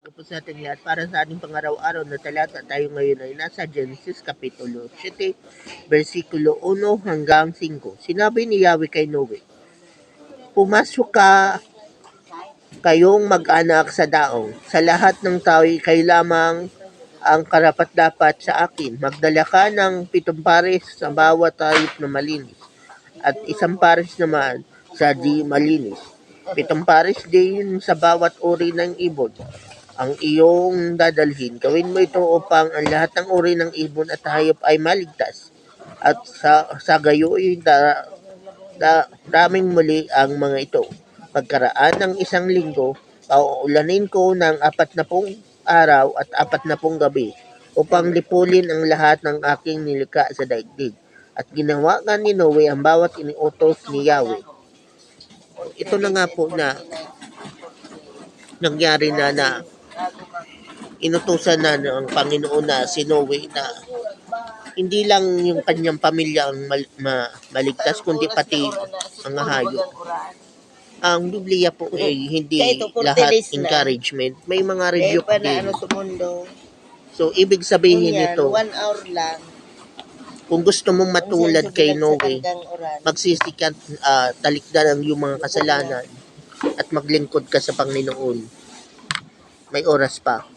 po sa ating lahat para sa ating pangaraw-araw na talata. Tayo ngayon ay nasa Genesis Kapitulo 7, versikulo 1 hanggang 5. Sinabi ni Yahweh kay Noe, "Pumasok kayong mag-anak sa daong. Sa lahat ng tao'y kayo lamang ang karapat-dapat sa akin. Magdala ka ng 7 pares sa bawat hayop na malinis, at 1 pares naman sa di malinis. 7 pares din sa bawat uri ng ibon ang iyong dadalhin. Gawin mo ito upang ang lahat ng uri ng ibon at hayop ay maligtas. At sa gayoy, daming muli ang mga ito. Pagkaraan ng 1 linggo, pauulanin ko ng 40 araw at 40 gabi upang lipulin ang lahat ng aking nilikha sa daigdig. At ginawa nga ni Noe ang bawat iniutos ni Yahweh." Ito na nga po na nangyari na inutusan na ng Panginoon na si Noe na hindi lang yung kanyang pamilya ang maligtas, kundi pati mga hayop. Ang Biblia po ay hindi lahat encouragement. May mga rebuke din. So, ibig sabihin nito, 1 hour lang. kung gusto mong matulad kay Noe, magsisikat, talikdan ang iyong mga kasalanan at maglingkod ka sa Panginoon. May oras pa.